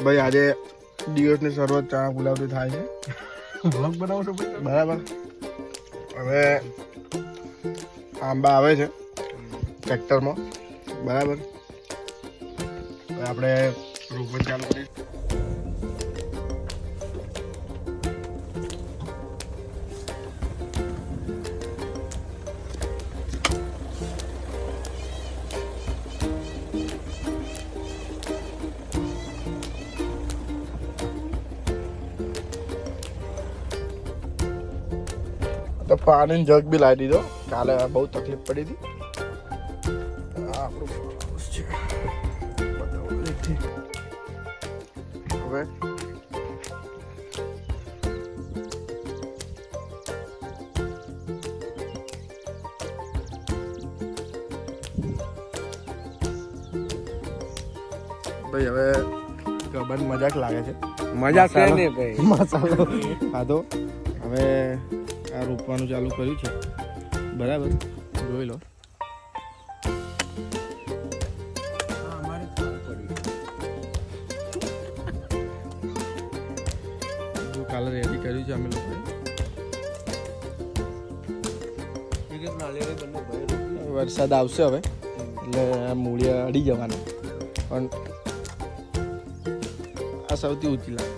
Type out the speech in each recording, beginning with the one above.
ભાઈ આજે દિવસની શરૂઆત ચણા પુલાવથી થાય છે. વ્લોગ બનાવો છો બરાબર. હવે આંબા આવે છે ટ્રેક્ટરમાં. બરાબર. હવે આપણે રોપણ ચાલુ કરીએ. તો પાણીની જગ બી લાવી દીધો. કાલે બહુ તકલીફ પડી હતી. આપણું હાઉસ છે. બતાવો એકથી. હવે ભાઈ હવે ગબન મજાક લાગે છે. મજા છે ને ભાઈ. મસાલો ખાધો. હવે આ રોપવાનું ચાલુ કર્યું છે. બરાબર, જોઈ લો. કાલે રેડી કર્યું છે અમે લોકોએ. વરસાદ આવશે હવે એટલે મૂળિયા અડી જવાના. પણ આ સૌથી ઊંચી લાગે.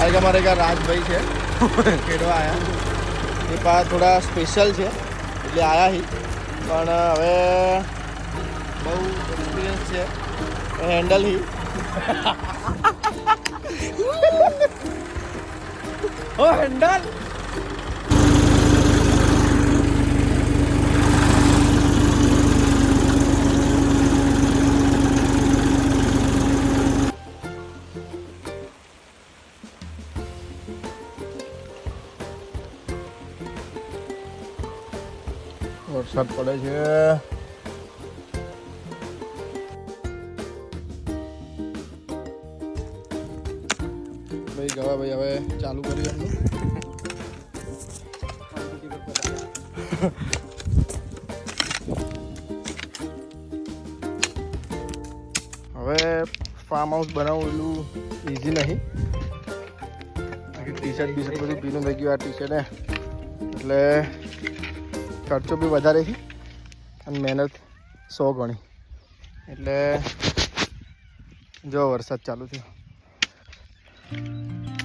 હવે અમારે એક રાજભાઈ છે ખેડવા આવ્યા. એ પાછા થોડા સ્પેશિયલ છે એટલે આવ્યા હી. પણ હવે બહુ એક્સપિરિયન્સ છે હેન્ડલ હી. ઓ હેન્ડલ વરસાદ પડે છે. ભાઈ ગવા ભાઈ હવે ચાલુ કર્યું એમનું. હવે ફાર્મ હાઉસ બનાવવું એટલું ઇઝી નહીં. ટી શર્ટ બીશર્ટ બધું પીનું થઈ ગયું આ ટી શર્ટ એટલે ખર્ચો બી વધારે છે અને મહેનત 100 ગણી. એટલે જો વરસાદ ચાલુ થયો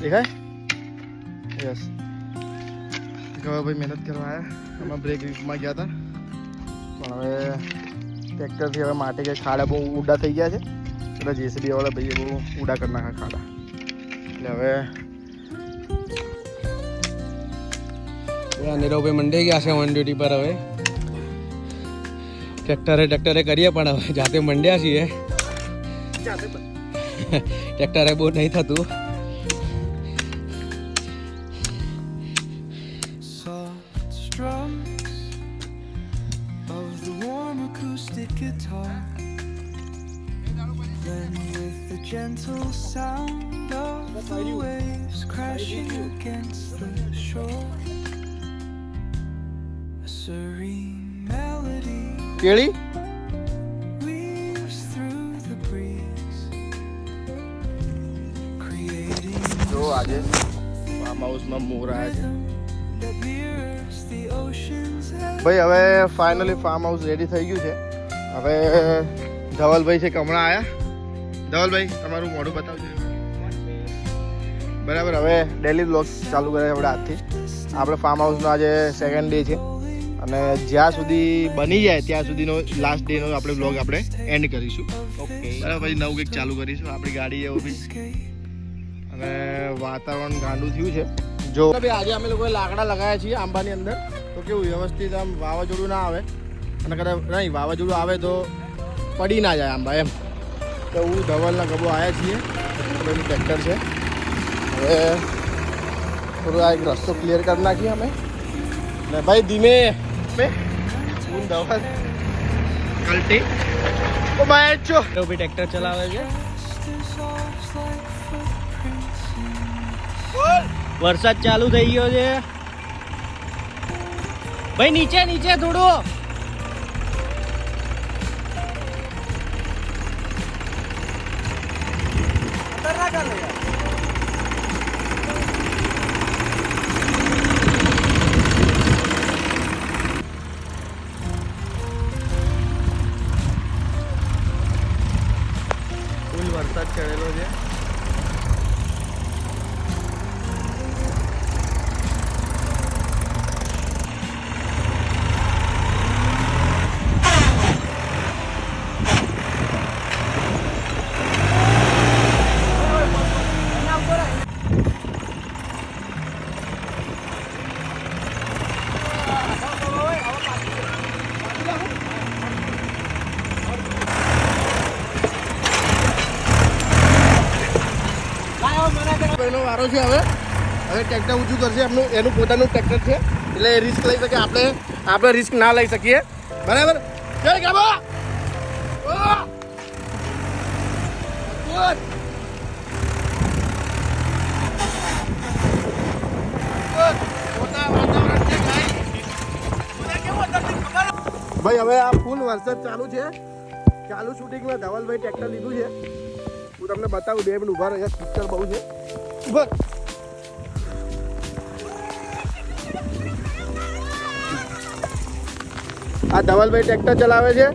દેખાય. યસ ગવા ભાઈ મહેનત કરવા આવ્યા. આમાં બ્રેક વીકમાં ગયા હતા પણ હવે ટ્રેક્ટરથી હવે માટે કે ખાડા બહુ ઊંડા થઈ ગયા છે એટલે જેસીબી વાળા ભાઈએ બહુ ઊંડા કરી નાખ્યા ખાડા. એટલે હવે નીરવભાઈ મંડી ગયા છે ઓન ડ્યુટી પર. હવે ટ્રેક્ટરે કરીએ પણ હવે જાતે મંડ્યા છીએ. ટ્રેક્ટરે બહુ નહીં થતું. કેળી જો આજે ફાર્મ હાઉસમાં મોર આવ્યા છે ભાઈ. હવે ફાઇનલી ફાર્મ હાઉસ રેડી થઈ ગયું છે. હવે ધવલભાઈ છે હમણાં આવ્યા. ધવલભાઈ તમારું મોઢું બતાવજો. બરાબર. હવે ડેલી બ્લોગ ચાલુ કરે આપણે આજથી. આપણે ફાર્મ હાઉસનો આજે 2nd ડે છે અને જ્યાં સુધી બની જાય ત્યાં સુધીનો લાસ્ટ ડેનો આપણે બ્લોગ આપણે એન્ડ કરીશું. ઓકે બરાબર. પછી નવું કંઈક ચાલુ કરીશું. આપણી ગાડી એવું બી અને વાતાવરણ ગાંડું થયું છે. જો ભાઈ આજે અમે લોકોએ લાકડા લગાવ્યા છીએ આંબાની અંદર. તો કેવું વ્યવસ્થિત આમ વાવાઝોડું ના આવે અને કદાચ નહીં વાવાઝોડું આવે તો પડી ના જાય આંબા એમ. તો હું ધવલના ગબો આવ્યા છીએ. એનું ટ્રેક્ટર છે. હવે થોડું આ એક રસ્તો ક્લિયર કરી નાખીએ અમે. ને ભાઈ ધીમે હું ધવલ કલ્ટી ઓ ભાઈ ચો બી ટ્રેક્ટર ચલાવે છે. વરસાદ ચાલુ થઈ ગયો છે ભાઈ. નીચે નીચે થોડું ફૂલ વરસાદ ચડેલો છે. એનો વારો છે. હવે ટ્રેક્ટર ઊંચું કરશે. એનું પોતાનું ટ્રેક્ટર છે એટલે એ રિસ્ક લઈ શકે. આપણે રિસ્ક ના લઈ શકીએ. બરાબર. ચલ ગાબા. ભાઈ હવે આ ફૂલ વરસાદ ચાલુ છે. ચાલુ શૂટિંગમાં ધવલભાઈ ટ્રેક્ટર લીધું છે. હું તમને બતાવું. 2 મિનિટ ઉભા રહ્યા. પિક્ચર બહુ છે. ઉભા. આ ધવલભાઈ ટ્રેક્ટર ચલાવે છે.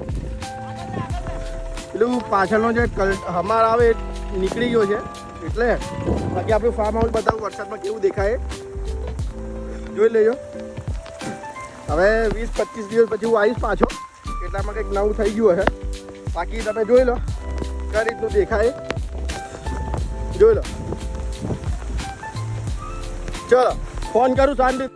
પેલું પાછળનો જે હમાર આવે એ નીકળી ગયો છે એટલે બાકી આપણું ફાર્મ હાઉસ બતાવું વરસાદમાં કેવું દેખાય જોઈ લેજો. હવે 20-25 દિવસ પછી હું આવીશ પાછો એટલામાં કંઈક નવું થઈ ગયું હશે. બાકી તમે જોઈ લો કઈ રીતનું દેખાય જોઈ લો. ચલો ફોન કરું શાંતિ.